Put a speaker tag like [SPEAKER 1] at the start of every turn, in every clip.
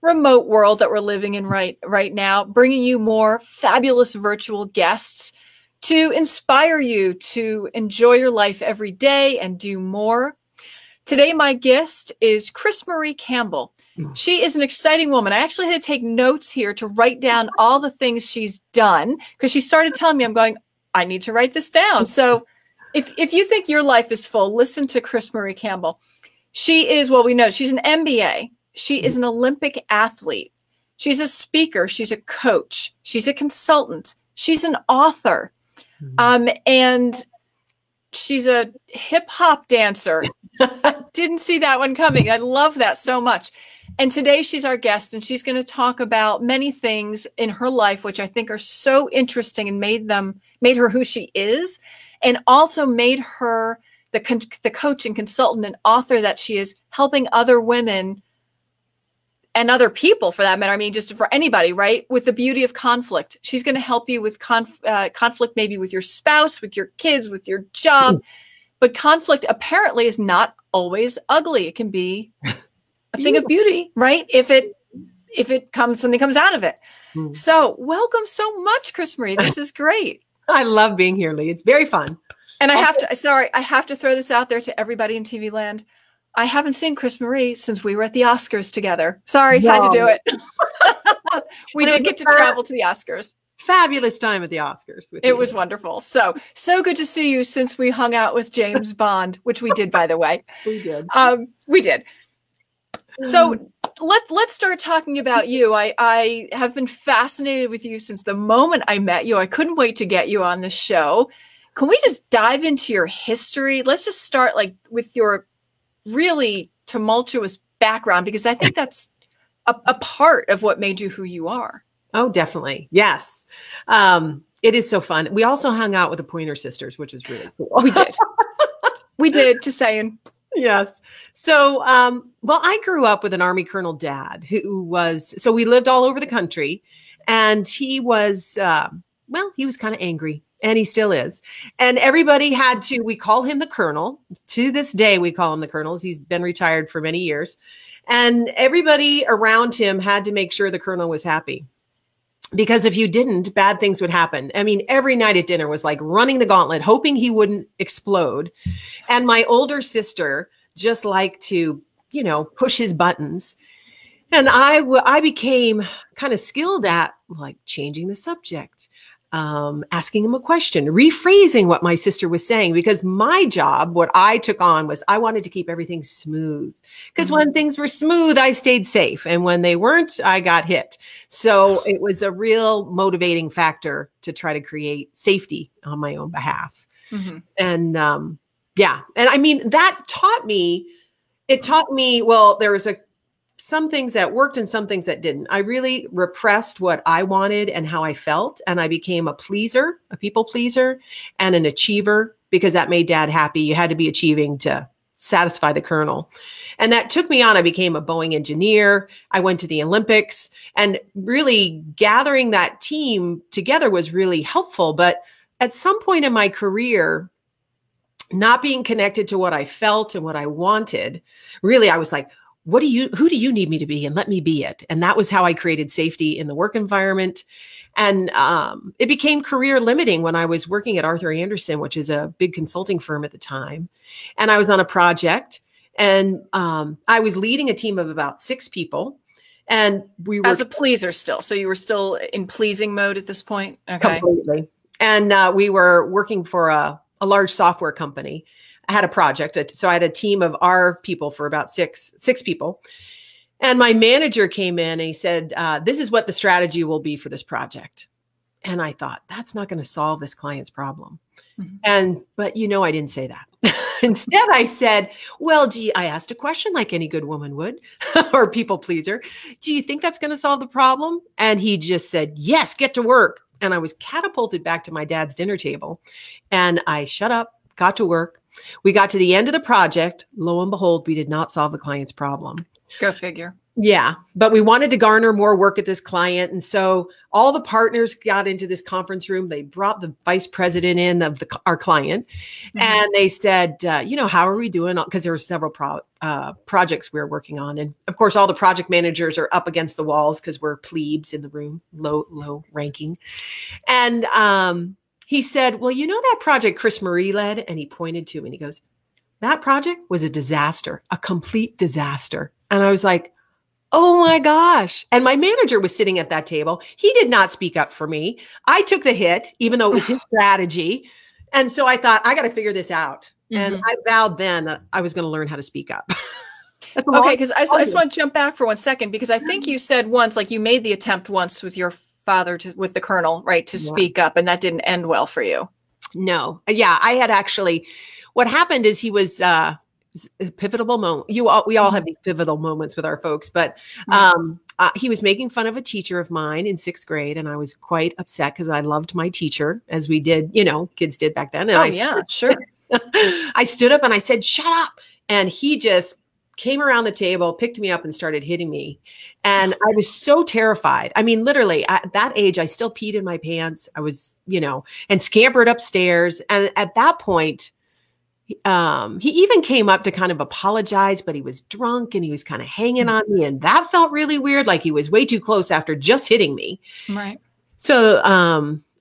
[SPEAKER 1] remote world that we're living in right now, bringing you more fabulous virtual guests to inspire you to enjoy your life every day and do more. Today, my guest is CrisMarie Campbell. She is an exciting woman. I actually had to take notes here to write down all the things she's done because she started telling me, I'm going, I need to write this down. So if you think your life is full, listen to CrisMarie Campbell. She is, well, we know she's an MBA. She is an Olympic athlete. She's a speaker. She's a coach. She's a consultant. She's an author. And she's a hip hop dancer. I didn't see that one coming. I love that so much. And today she's our guest, and she's going to talk about many things in her life, which I think are so interesting and made her who she is, and also made her the coach and consultant and author that she is, helping other women and other people for that matter. I mean, just for anybody, right? With the beauty of conflict. She's going to help you with conflict, maybe with your spouse, with your kids, with your job. But conflict apparently is not always ugly. It can be a thing of beauty, right? If something comes out of it. So welcome so much, CrisMarie. This is great.
[SPEAKER 2] I love being here, Lee. It's very fun.
[SPEAKER 1] And I have to throw this out there to everybody in TV land. I haven't seen CrisMarie since we were at the Oscars together. Sorry, had to do it. We did get to travel to the Oscars.
[SPEAKER 2] Fabulous time at the Oscars.
[SPEAKER 1] It was wonderful. So good to see you since we hung out with James Bond, which we did, by the way.
[SPEAKER 2] We did.
[SPEAKER 1] We did. So let's start talking about you. I have been fascinated with you since the moment I met you. I couldn't wait to get you on the show. Can we just dive into your history? Let's just start with your really tumultuous background, because I think that's a part of what made you who you are.
[SPEAKER 2] Oh, definitely. Yes. It is so fun. We also hung out with the Pointer Sisters, which was really cool.
[SPEAKER 1] We did, just saying.
[SPEAKER 2] Yes. So, well, I grew up with an Army Colonel dad so we lived all over the country, and he was, he was kind of angry, and he still is. And everybody we call him the Colonel. To this day, we call him the Colonel. He's been retired for many years. And everybody around him had to make sure the Colonel was happy. Because if you didn't, bad things would happen. I mean, every night at dinner was like running the gauntlet, hoping he wouldn't explode. And my older sister just liked to, push his buttons. And I became kind of skilled at changing the subject, asking him a question, rephrasing what my sister was saying, because my job, what I took on was I wanted to keep everything smooth. Because when things were smooth, I stayed safe. And when they weren't, I got hit. So it was a real motivating factor to try to create safety on my own behalf. And and I mean, that taught me, well, there was some things that worked and some things that didn't. I really repressed what I wanted and how I felt. And I became a people pleaser and an achiever, because that made Dad happy. You had to be achieving to satisfy the Colonel. And that took me on. I became a Boeing engineer. I went to the Olympics, and really gathering that team together was really helpful. But at some point in my career, not being connected to what I felt and what I wanted, really, I was like, who do you need me to be? And let me be it. And that was how I created safety in the work environment. And it became career limiting when I was working at Arthur Andersen, which is a big consulting firm at the time. And I was on a project, and I was leading a team of about 6 people. And we were—
[SPEAKER 1] As a pleaser still. So you were still in pleasing mode at this point? Okay.
[SPEAKER 2] Completely. And we were working for a large software company. I had a project. So I had a team of our people for about six people. And my manager came in and he said, this is what the strategy will be for this project. And I thought, that's not going to solve this client's problem. But I didn't say that. Instead, I said, well, I asked a question like any good woman would, or people pleaser. Do you think that's going to solve the problem? And he just said, yes, get to work. And I was catapulted back to my dad's dinner table, and I shut up, got to work. We got to the end of the project. Lo and behold, we did not solve the client's problem.
[SPEAKER 1] Go figure.
[SPEAKER 2] Yeah, but we wanted to garner more work at this client. And so all the partners got into this conference room. They brought the vice president in of our client, and they said, how are we doing? Because there were several projects we were working on. And of course, all the project managers are up against the walls because we're plebes in the room, low ranking. And he said, well, that project CrisMarie led? And he pointed to me and he goes, that project was a disaster, a complete disaster. And I was like, oh my gosh. And my manager was sitting at that table. He did not speak up for me. I took the hit, even though it was his strategy. And so I thought, I got to figure this out. And I vowed then that I was going to learn how to speak up.
[SPEAKER 1] Okay, because I just want to jump back for 1 second, because I think you said once, like you made the attempt once with your father, with the colonel, right, to speak up, and that didn't end well for you. No.
[SPEAKER 2] Yeah, I had actually, what happened is he was a pivotal moment. We all have these pivotal moments with our folks, but he was making fun of a teacher of mine in 6th grade, and I was quite upset because I loved my teacher, as we did, kids did back then. And
[SPEAKER 1] sure.
[SPEAKER 2] I stood up and I said, shut up. And he just came around the table, picked me up and started hitting me. And I was so terrified. I mean, literally at that age, I still peed in my pants. I was, and scampered upstairs. And at that point, he even came up to kind of apologize, but he was drunk and he was kind of hanging on me. And that felt really weird. Like he was way too close after just hitting me.
[SPEAKER 1] Right.
[SPEAKER 2] So,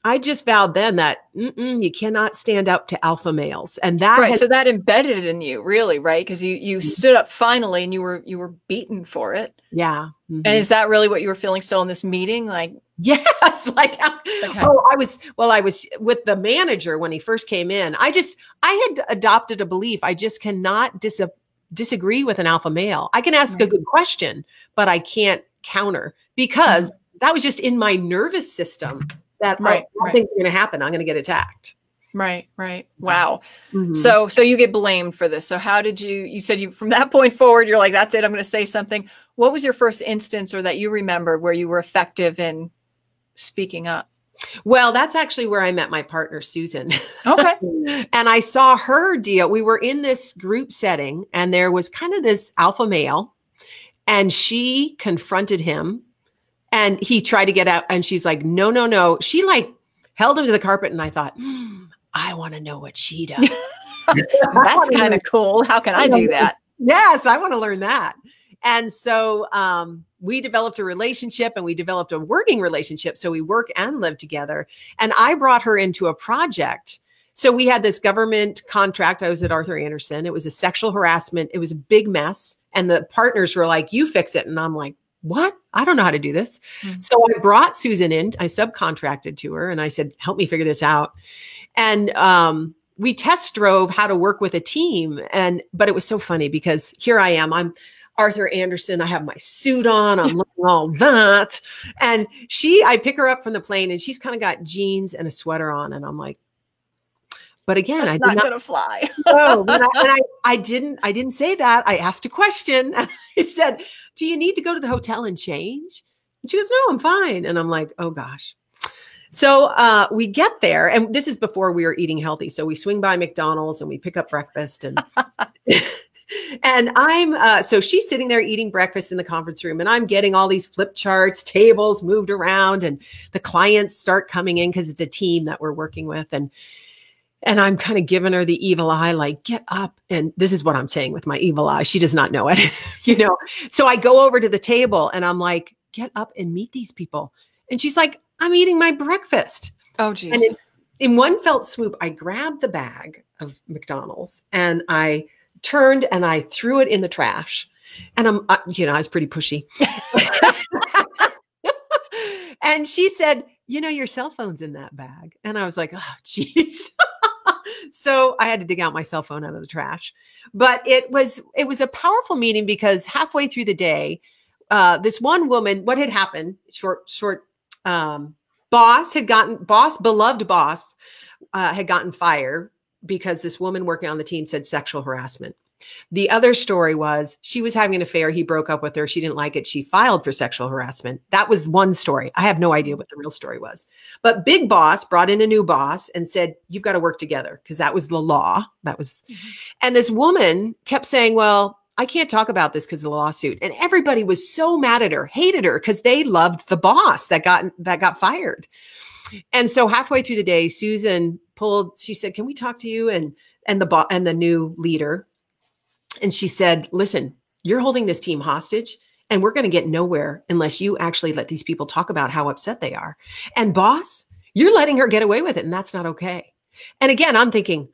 [SPEAKER 2] I just vowed then that you cannot stand up to alpha males. And that
[SPEAKER 1] so that embedded it in you, really, right? Because you stood up finally and you were beaten for it.
[SPEAKER 2] Yeah.
[SPEAKER 1] And is that really what you were feeling still in this meeting? Like,
[SPEAKER 2] yes, like, okay. I was with the manager when he first came in. I had adopted a belief. I just cannot disagree with an alpha male. I can ask a good question, but I can't counter, because that was just in my nervous system that things are going to happen. I'm going to get attacked.
[SPEAKER 1] Right. Wow. So you get blamed for this. So how did you said from that point forward, you're like, that's it, I'm going to say something. What was your first instance, or that you remember, where you were effective in speaking up?
[SPEAKER 2] Well, that's actually where I met my partner, Susan.
[SPEAKER 1] Okay.
[SPEAKER 2] And I saw her deal. We were in this group setting and there was kind of this alpha male, and she confronted him. And he tried to get out, and she's like, no. She like held him to the carpet, and I thought, I want to know what she does.
[SPEAKER 1] That's kind of cool. How can I do that?
[SPEAKER 2] Yes, I want to learn that. And so we developed a relationship, and we developed a working relationship. So we work and live together. And I brought her into a project. So we had this government contract. I was at Arthur Andersen. It was a sexual harassment. It was a big mess. And the partners were like, you fix it. And I'm like, what? I don't know how to do this. So I brought Susan in, I subcontracted to her, and I said, help me figure this out. And we test drove how to work with a team. But it was so funny because here I am, I'm Arthur Andersen. I have my suit on, I'm looking all that. And I pick her up from the plane, and she's kind of got jeans and a sweater on. And I'm like, but again,
[SPEAKER 1] that's not going to fly.
[SPEAKER 2] No, I didn't say that. I asked a question. And I said, do you need to go to the hotel and change? And she goes, no, I'm fine. And I'm like, oh gosh. So we get there, and this is before we were eating healthy. So we swing by McDonald's and we pick up breakfast, and and so she's sitting there eating breakfast in the conference room, and I'm getting all these flip charts, tables moved around, and the clients start coming in because it's a team that we're working with. And I'm kind of giving her the evil eye, like, get up. And this is what I'm saying with my evil eye. She does not know it, So I go over to the table and I'm like, get up and meet these people. And she's like, I'm eating my breakfast.
[SPEAKER 1] Oh, geez.
[SPEAKER 2] And in one felt swoop, I grabbed the bag of McDonald's and I turned and I threw it in the trash. And I was pretty pushy. And she said, your cell phone's in that bag. And I was like, oh, geez. So I had to dig out my cell phone out of the trash. But it was a powerful meeting, because halfway through the day, this one woman, what had happened, beloved boss had gotten fired because this woman working on the team said sexual harassment. The other story was she was having an affair. He broke up with her. She didn't like it. She filed for sexual harassment. That was one story. I have no idea what the real story was. But big boss brought in a new boss and said, you've got to work together, because that was the law. That was, and this woman kept saying, well, I can't talk about this because of the lawsuit. And everybody was so mad at her, hated her, because they loved the boss that got fired. And so halfway through the day, Susan she said, can we talk to you? And the new leader. And she said, listen, you're holding this team hostage, and we're going to get nowhere unless you actually let these people talk about how upset they are. And boss, you're letting her get away with it, and that's not okay. And again, I'm thinking,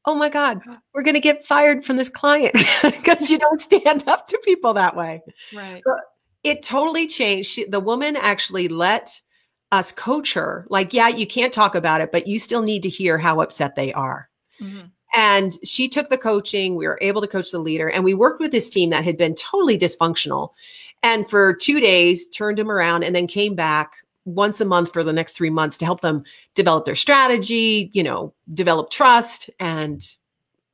[SPEAKER 2] oh my God, we're going to get fired from this client because you don't stand up to people that way.
[SPEAKER 1] Right.
[SPEAKER 2] But it totally changed. The woman actually let us coach her. Like, yeah, you can't talk about it, but you still need to hear how upset they are. Mm-hmm. And she took the coaching. We were able to coach the leader, and we worked with this team that had been totally dysfunctional. And for 2 days, turned them around, and then came back once a month for the next 3 months to help them develop their strategy, develop trust, and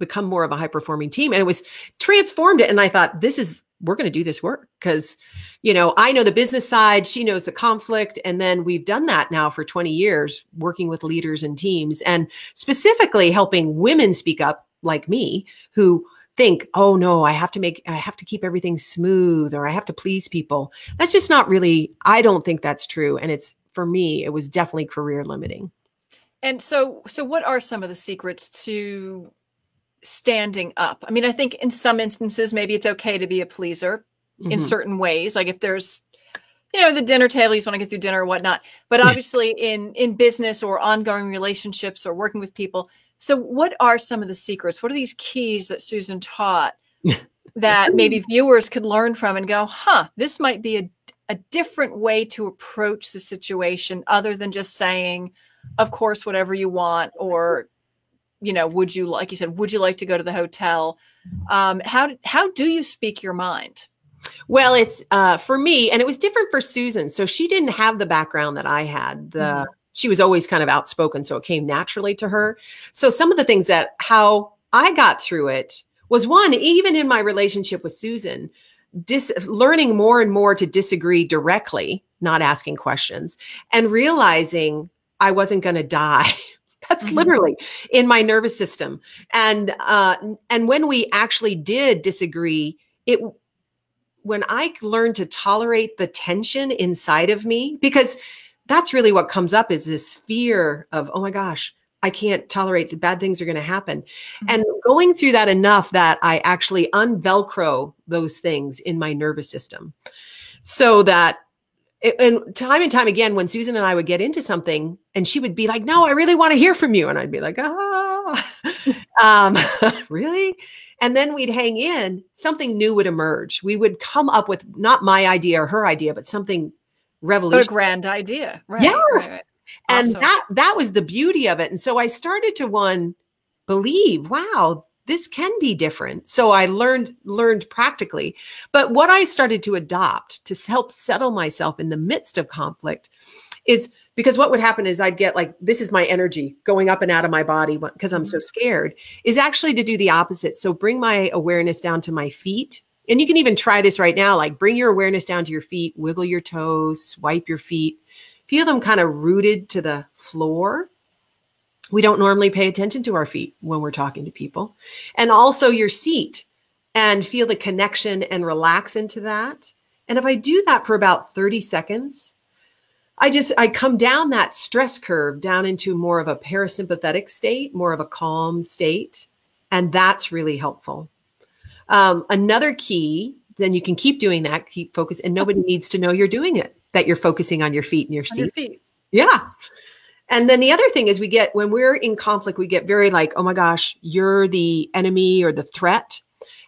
[SPEAKER 2] become more of a high-performing team. And it was transformed it. And I thought, we're going to do this work because, I know the business side, she knows the conflict. And then we've done that now for 20 years, working with leaders and teams, and specifically helping women speak up like me, who think, oh no, I have to keep everything smooth, or I have to please people. That's just not really, I don't think that's true. And for me, it was definitely career limiting.
[SPEAKER 1] And so what are some of the secrets to standing up? I mean, I think in some instances, maybe it's okay to be a pleaser in certain ways. Like if there's, the dinner table, you just want to get through dinner or whatnot. But obviously in business or ongoing relationships or working with people. So what are some of the secrets? What are these keys that Susan taught that maybe viewers could learn from and go, this might be a different way to approach the situation other than just saying, of course, whatever you want, or, would you, like you said, would you like to go to the hotel? How do you speak your mind?
[SPEAKER 2] Well, it's for me, and it was different for Susan. So she didn't have the background that I had. She was always kind of outspoken, so it came naturally to her. So some of the things how I got through it was, one, even in my relationship with Susan, learning more and more to disagree directly, not asking questions, and realizing I wasn't going to die. That's literally in my nervous system. And when we actually did disagree, when I learned to tolerate the tension inside of me, because that's really what comes up, is this fear of, oh my gosh, I can't tolerate, the bad things are going to happen. And going through that enough that I actually unvelcro those things in my nervous system, so that and time again, when Susan and I would get into something and she would be like, no, I really want to hear from you. And I'd be like, really? And then we'd hang in, something new would emerge. We would come up with not my idea or her idea, but something revolutionary.
[SPEAKER 1] A grand idea. Right.
[SPEAKER 2] Yes.
[SPEAKER 1] Right.
[SPEAKER 2] And
[SPEAKER 1] awesome.
[SPEAKER 2] that was the beauty of it. And so I started to believe, wow, this can be different. So I learned practically. But what I started to adopt to help settle myself in the midst of conflict is, because what would happen is I'd get like, this is my energy going up and out of my body because I'm so scared, is actually to do the opposite. So bring my awareness down to my feet. And you can even try this right now, like bring your awareness down to your feet, wiggle your toes, swipe your feet, feel them kind of rooted to the floor. We don't normally pay attention to our feet when we're talking to people. And also your seat, and feel the connection and relax into that. And if I do that for about 30 seconds, I come down that stress curve down into more of a parasympathetic state, more of a calm state. And that's really helpful. Another key, then you can keep doing that, keep focus, and nobody needs to know you're doing it, that you're focusing on your feet and your seat. Yeah. And then the other thing is when we're in conflict, we get very like, oh my gosh, you're the enemy or the threat.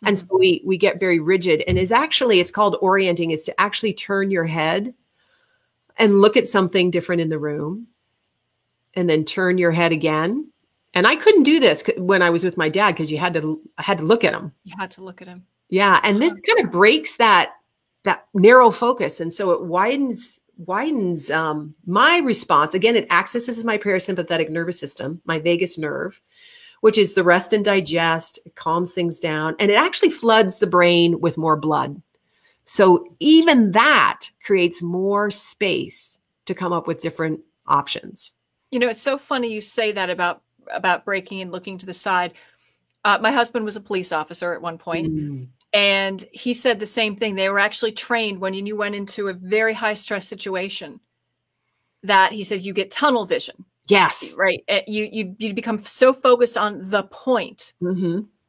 [SPEAKER 2] And so we get very rigid, and it's called orienting, is to actually turn your head and look at something different in the room, and then turn your head again. And I couldn't do this when I was with my dad, because I had to look at him. You had to look at him. Yeah. And this kind of breaks that narrow focus. And so it widens my response. Again, it accesses my parasympathetic nervous system, my vagus nerve, which is the rest and digest. It calms things down, and it actually floods the brain with more blood. So even that creates more space to come up with different options. It's so funny you say that about breaking and looking to the side. My husband was a police officer at one point.
[SPEAKER 1] And he said the same thing. They were actually trained when you went into a very high stress situation, that he says you get tunnel vision.
[SPEAKER 2] Yes.
[SPEAKER 1] Right. You become so focused on the point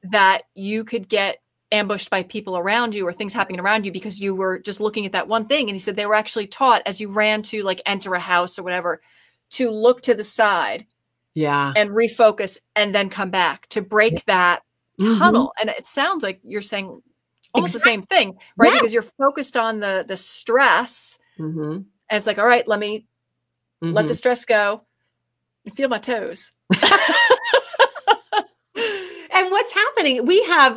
[SPEAKER 1] that you could get ambushed by people around you or things happening around you because you were just looking at that one thing. And he said they were actually taught as you ran to like enter a house or whatever, to look to the side and refocus and then come back to break that tunnel. And it sounds like you're saying almost the same thing, right? Because you're focused on the stress and it's like, all right, let me let the stress go and feel my toes.
[SPEAKER 2] And what's happening,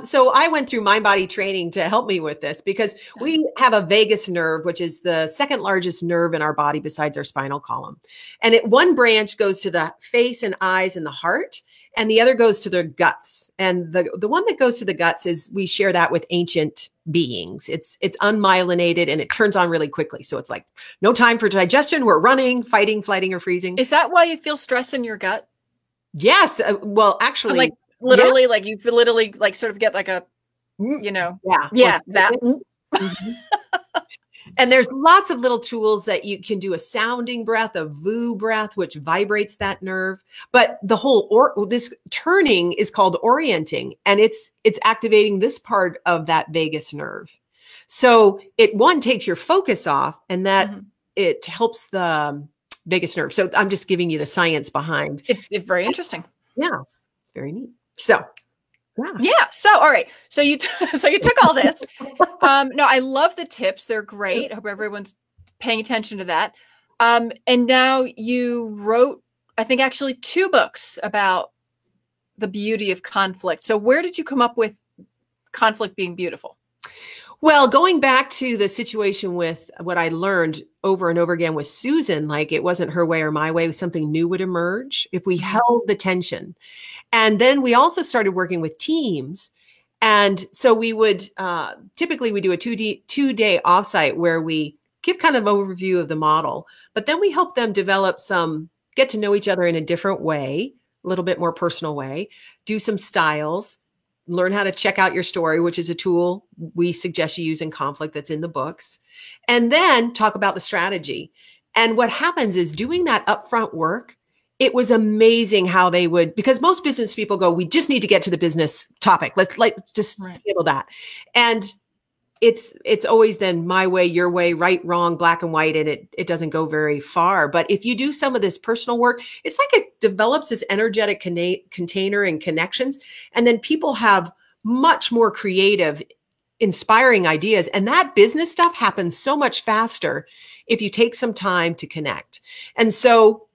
[SPEAKER 2] so I went through mind body training to help me with this, because we have a vagus nerve, which is the second largest nerve in our body besides our spinal column. And one branch goes to the face and eyes and the heart, and the other goes to the guts. And the one that goes to the guts we share that with ancient beings. It's unmyelinated and it turns on really quickly. So it's like no time for digestion. We're running, fighting, flighting, or freezing.
[SPEAKER 1] Is that why you feel stress in your gut?
[SPEAKER 2] Yes. Well, actually,
[SPEAKER 1] like literally, like you literally like sort of get like a, that.
[SPEAKER 2] And there's lots of little tools that you can do: a sounding breath, a vu breath, which vibrates that nerve. But the whole this turning is called orienting, and it's activating this part of that vagus nerve. So it takes your focus off, and that it helps the vagus nerve. So I'm just giving you the science behind.
[SPEAKER 1] It's very interesting.
[SPEAKER 2] Yeah, it's very neat. So.
[SPEAKER 1] Yeah. So, all right. So you took all this. No, I love the tips. They're great. I hope everyone's paying attention to that. And now you wrote, I think, actually 2 books about the beauty of conflict. So where did you come up with conflict being beautiful?
[SPEAKER 2] Well, going back to the situation with what I learned over and over again with Susan, like it wasn't her way or my way, something new would emerge if we held the tension. And then we also started working with teams. And so we would typically we do a 2-day offsite where we give kind of an overview of the model, but then we help them develop get to know each other in a different way, a little bit more personal way, do some styles, learn how to check out your story, which is a tool we suggest you use in conflict that's in the books, and then talk about the strategy. And what happens is, doing that upfront work, it was amazing how they would, because most business people go, we just need to get to the business topic. Let's just handle that. And it's always then my way, your way, right, wrong, black and white, and it doesn't go very far. But if you do some of this personal work, it's like it develops this energetic container and connections. And then people have much more creative, inspiring ideas. And that business stuff happens so much faster if you take some time to connect. And so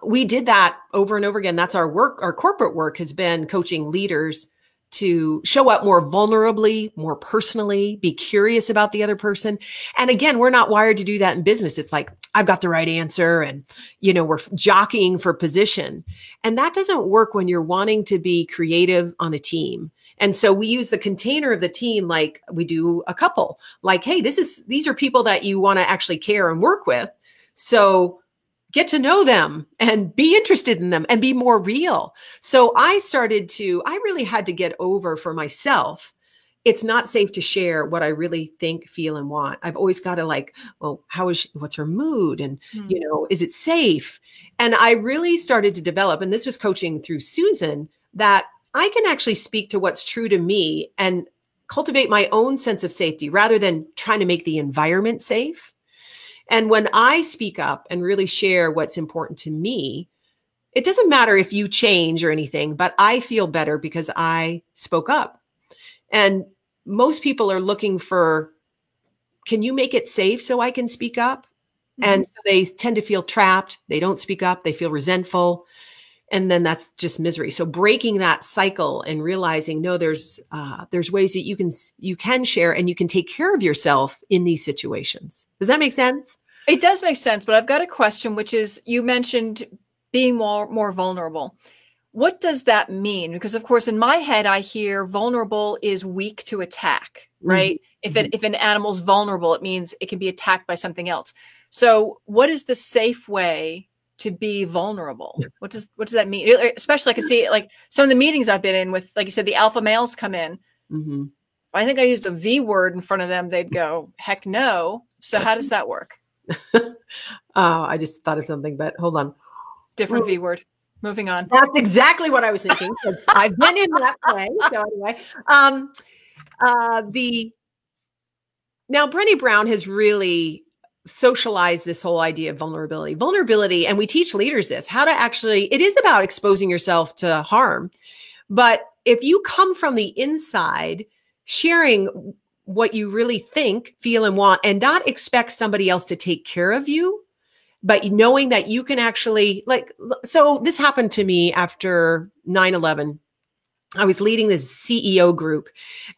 [SPEAKER 2] we did that over and over again. That's our work. Our corporate work has been coaching leaders to show up more vulnerably, more personally, be curious about the other person. And again, we're not wired to do that in business. It's like, I've got the right answer, and, we're jockeying for position. And that doesn't work when you're wanting to be creative on a team. And so we use the container of the team, like we do a couple, like, hey, these are people that you want to actually care and work with. So get to know them and be interested in them and be more real. So I really had to get over for myself. It's not safe to share what I really think, feel, and want. I've always got to well, what's her mood? And, is it safe? And I really started to develop, and this was coaching through Susan, that I can actually speak to what's true to me and cultivate my own sense of safety rather than trying to make the environment safe. And when I speak up and really share what's important to me, it doesn't matter if you change or anything, but I feel better because I spoke up. And most people are looking for, can you make it safe so I can speak up? Mm-hmm. And so they tend to feel trapped. They don't speak up. They feel resentful. And then that's just misery. So breaking that cycle and realizing, no, there's ways that you can share and you can take care of yourself in these situations. Does that make sense?
[SPEAKER 1] It does make sense, but I've got a question, which is, you mentioned being more vulnerable. What does that mean? Because of course, in my head, I hear vulnerable is weak to attack, right? Mm-hmm. If an animal's vulnerable, it means it can be attacked by something else. So what is the safe way to be vulnerable? What does that mean? Especially I can see like some of the meetings I've been in with, like you said, the alpha males come in. Mm-hmm. I think I used a V word in front of them, they'd go, heck no. So how does that work?
[SPEAKER 2] I just thought of something, but hold on.
[SPEAKER 1] Different V word. Moving on.
[SPEAKER 2] That's exactly what I was thinking. I've been in that play. So anyway, now Brené Brown has really socialized this whole idea of vulnerability. And we teach leaders this, how to actually, it is about exposing yourself to harm. But if you come from the inside, sharing what you really think, feel, and want, and not expect somebody else to take care of you, but knowing that you can actually, like, so this happened to me after 9/11. I was leading this CEO group,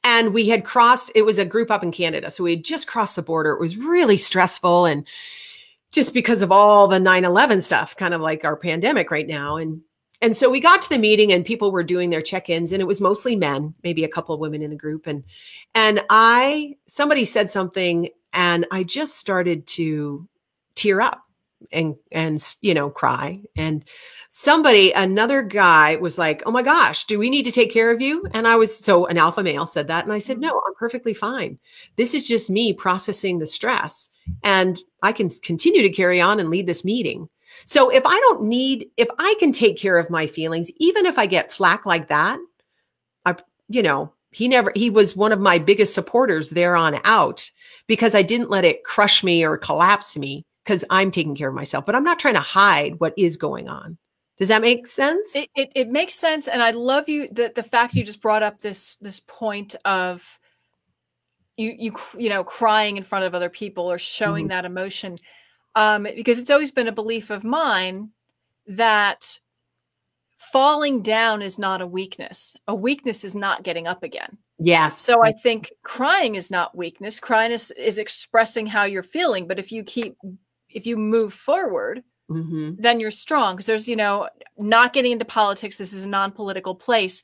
[SPEAKER 2] and we had crossed, it was a group up in Canada. So we had just crossed the border. It was really stressful. And just because of all the 9/11 stuff, kind of like our pandemic right now. And so we got to the meeting, and people were doing their check-ins, and it was mostly men, maybe a couple of women in the group. And somebody said something, and I just started to tear up and cry. And another guy was like, oh my gosh, do we need to take care of you? And an alpha male said that. And I said, no, I'm perfectly fine. This is just me processing the stress, and I can continue to carry on and lead this meeting. So if I can take care of my feelings, even if I get flack like that, he was one of my biggest supporters there on out, because I didn't let it crush me or collapse me, because I'm taking care of myself, but I'm not trying to hide what is going on. Does that make sense?
[SPEAKER 1] It makes sense. And I love the fact you just brought up this point of you crying in front of other people or showing that emotion. Because it's always been a belief of mine that falling down is not a weakness. A weakness is not getting up again.
[SPEAKER 2] Yes.
[SPEAKER 1] So I think crying is not weakness. Crying is expressing how you're feeling. But if you move forward, then you're strong. Because there's, not getting into politics. This is a non-political place.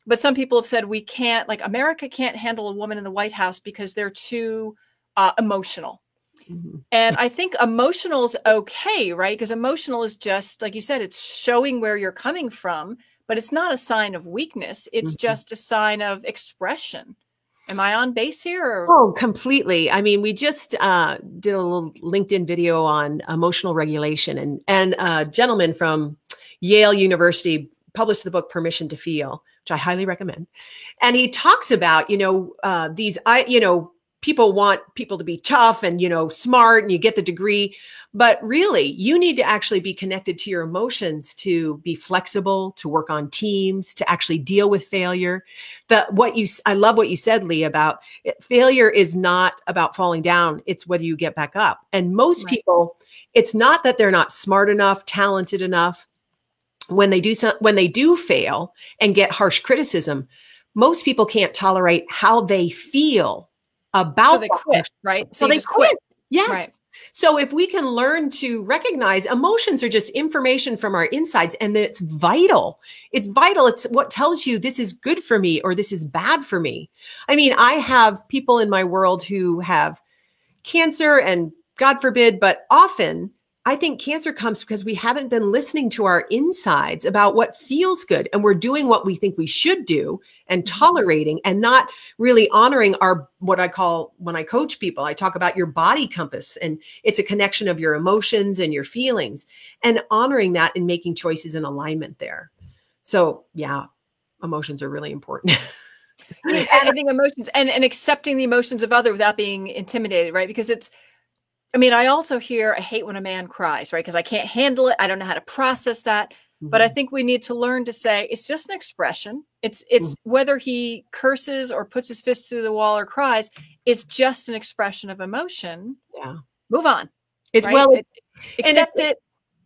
[SPEAKER 1] But some people have said America can't handle a woman in the White House because they're too emotional. And I think emotional is okay, right? Because emotional is just, like you said, it's showing where you're coming from, but it's not a sign of weakness. It's just a sign of expression. Am I on base here? Or?
[SPEAKER 2] Oh, completely. I mean, we just did a little LinkedIn video on emotional regulation, and a gentleman from Yale University published the book Permission to Feel, which I highly recommend. And he talks about, people want people to be tough and, smart, and you get the degree, but really you need to actually be connected to your emotions, to be flexible, to work on teams, to actually deal with failure. I love what you said, Lee, about failure is not about falling down. It's whether you get back up. And most people, it's not that they're not smart enough, talented enough. When they do fail and get harsh criticism, most people can't tolerate how they feel about,
[SPEAKER 1] so they quit, right?
[SPEAKER 2] So they quit. Yes.
[SPEAKER 1] Right.
[SPEAKER 2] So if we can learn to recognize emotions are just information from our insides, and that it's vital. It's vital. It's what tells you this is good for me or this is bad for me. I mean, I have people in my world who have cancer, and God forbid, but often I think cancer comes because we haven't been listening to our insides about what feels good. And we're doing what we think we should do and tolerating, and not really honoring what I call, when I coach people, I talk about your body compass, and it's a connection of your emotions and your feelings, and honoring that and making choices in alignment there. So yeah, emotions are really important.
[SPEAKER 1] I think emotions and accepting the emotions of others without being intimidated, right? Because I also I hate when a man cries, right? Because I can't handle it. I don't know how to process that. But I think we need to learn to say it's just an expression. It's whether he curses or puts his fist through the wall or cries, it's just an expression of emotion.
[SPEAKER 2] Yeah.
[SPEAKER 1] Move on.
[SPEAKER 2] Accept it.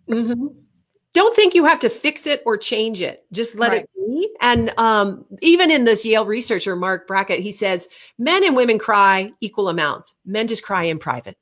[SPEAKER 2] Don't think you have to fix it or change it. Just let it be. And even in this Yale researcher, Mark Brackett, he says men and women cry equal amounts. Men just cry in private.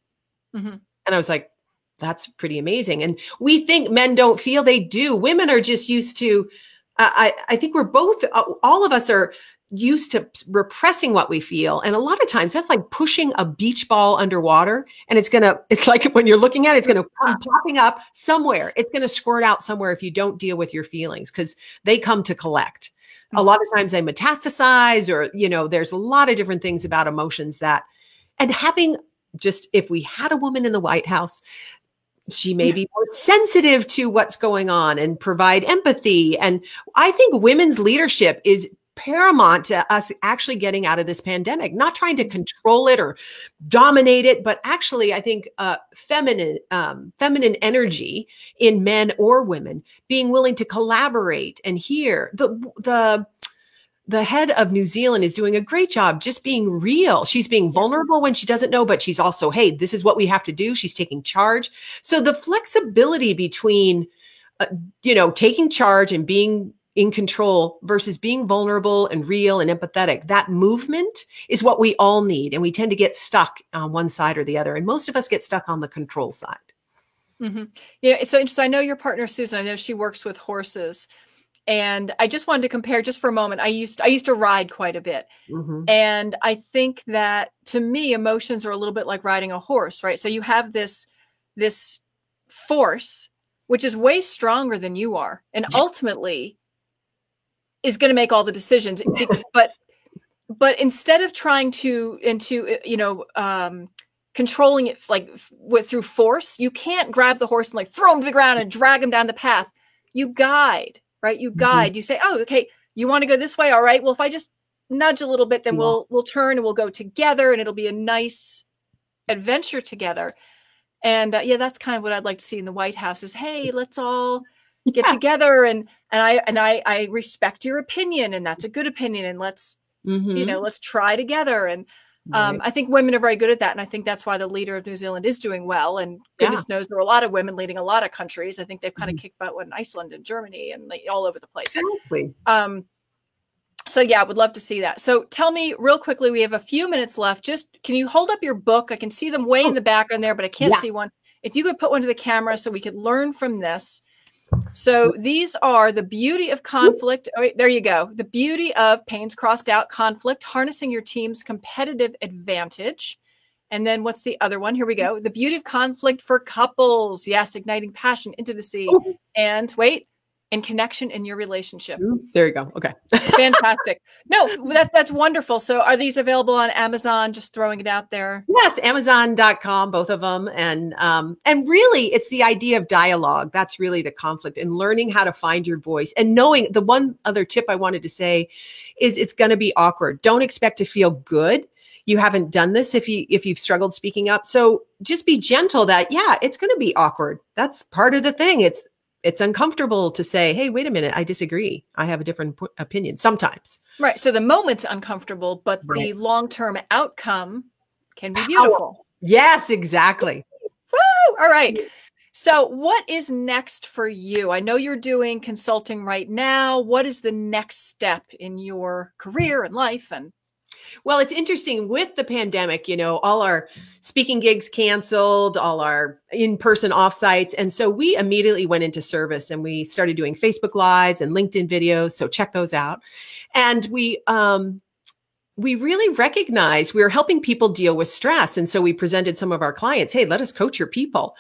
[SPEAKER 2] And I was like, that's pretty amazing. And we think men don't feel. They do. Women are just used to, I think we're both, all of us are used to repressing what we feel. And a lot of times that's like pushing a beach ball underwater, and it's like when you're looking at it, it's going to come popping up somewhere. It's going to squirt out somewhere if you don't deal with your feelings, because they come to collect. A lot of times they metastasize, or, there's a lot of different things about emotions and if we had a woman in the White House, she may be more sensitive to what's going on and provide empathy. And I think women's leadership is paramount to us actually getting out of this pandemic, not trying to control it or dominate it, but actually, I think feminine energy in men or women, being willing to collaborate and hear. The head of New Zealand is doing a great job just being real. She's being vulnerable when she doesn't know, but she's also, hey, this is what we have to do. She's taking charge. So the flexibility between, taking charge and being in control versus being vulnerable and real and empathetic, that movement is what we all need. And we tend to get stuck on one side or the other. And most of us get stuck on the control side.
[SPEAKER 1] Mm-hmm. Yeah. So interesting. I know your partner, Susan, I know she works with horses. And I just wanted to compare just for a moment. I used to ride quite a bit. Mm-hmm. And I think that, to me, emotions are a little bit like riding a horse, right? So you have this force, which is way stronger than you are. And ultimately is going to make all the decisions. But instead of trying to controlling it through force, you can't grab the horse and like throw him to the ground and drag him down the path. You guide, right? You guide. You say, oh, okay, you want to go this way? All right. Well, if I just nudge a little bit, then we'll turn and we'll go together, and it'll be a nice adventure together. And that's kind of what I'd like to see in the White House is, hey, let's all get together, and I respect your opinion, and that's a good opinion, and let's let's try together. And I think women are very good at that, and I think that's why the leader of New Zealand is doing well. And goodness knows there are a lot of women leading a lot of countries. I think they've kind of kicked butt in Iceland and Germany and all over the place.
[SPEAKER 2] Exactly.
[SPEAKER 1] So I would love to see that. So tell me real quickly, we have a few minutes left. Just, can you hold up your book? I can see them way in the background there, but I can't see one. If you could put one to the camera so we could learn from this. So these are The Beauty of Conflict. Oh, wait, there you go. The Beauty of Pains Crossed Out Conflict, Harnessing Your Team's Competitive Advantage. And then what's the other one? Here we go. The Beauty of Conflict for Couples. Yes, igniting passion, intimacy, and and connection in your relationship.
[SPEAKER 2] There you go. Okay.
[SPEAKER 1] Fantastic. No, that's wonderful. So are these available on Amazon? Just throwing it out there.
[SPEAKER 2] Yes, Amazon.com, both of them. And really it's the idea of dialogue. That's really the conflict, and learning how to find your voice, and knowing. The one other tip I wanted to say is it's going to be awkward. Don't expect to feel good. You haven't done this if you've struggled speaking up. So just be gentle that, it's going to be awkward. That's part of the thing. It's uncomfortable to say, hey, wait a minute, I disagree. I have a different opinion sometimes.
[SPEAKER 1] Right. So the moment's uncomfortable, but the long-term outcome can be beautiful.
[SPEAKER 2] Yes, exactly.
[SPEAKER 1] Woo! All right. So what is next for you? I know you're doing consulting right now. What is the next step in your career and life?
[SPEAKER 2] Well, it's interesting with the pandemic, all our speaking gigs canceled, all our in-person offsites. And so we immediately went into service, and we started doing Facebook Lives and LinkedIn videos. So check those out. And we really recognized we were helping people deal with stress. And so we presented some of our clients, hey, let us coach your people.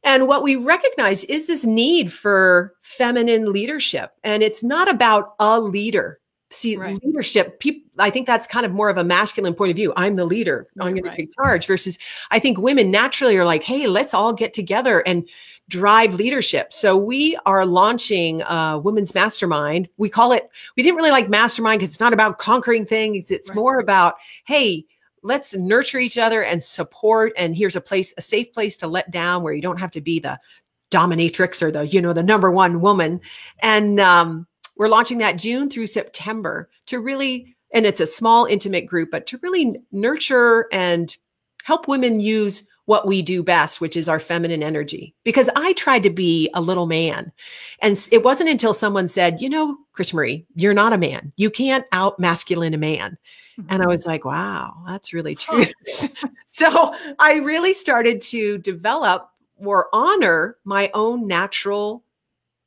[SPEAKER 2] And what we recognize is this need for feminine leadership. And it's not about a leader. See, leadership, I think that's kind of more of a masculine point of view. I'm the leader. I'm going to take charge, versus I think women naturally are like, hey, let's all get together and drive leadership. So we are launching a women's mastermind. We didn't really like mastermind because it's not about conquering things. It's more about, hey, let's nurture each other and support. And here's a safe place to let down, where you don't have to be the dominatrix or the number one woman. And, we're launching that June through September to really, and it's a small, intimate group, but to really nurture and help women use what we do best, which is our feminine energy. Because I tried to be a little man. And it wasn't until someone said, CrisMarie, you're not a man. You can't out masculine a man. And I was like, wow, that's really true. So I really started to develop or honor my own natural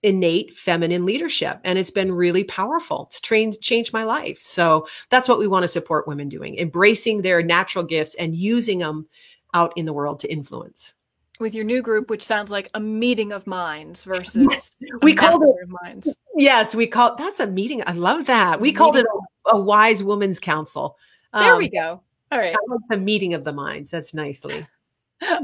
[SPEAKER 2] innate feminine leadership. And it's been really powerful. It's changed my life. So that's what we want to support women doing, embracing their natural gifts and using them out in the world to influence.
[SPEAKER 1] With your new group, which sounds like a meeting of minds versus
[SPEAKER 2] we called it
[SPEAKER 1] of minds.
[SPEAKER 2] Yes, that's a meeting. I love that. We called it a wise woman's council.
[SPEAKER 1] There we go. All right.
[SPEAKER 2] I like the meeting of the minds. That's nicely.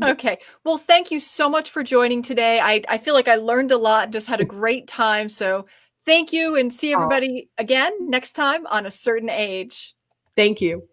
[SPEAKER 1] Okay. Well, thank you so much for joining today. I feel like I learned a lot, just had a great time. So thank you, and see everybody again next time on A Certain Age.
[SPEAKER 2] Thank you.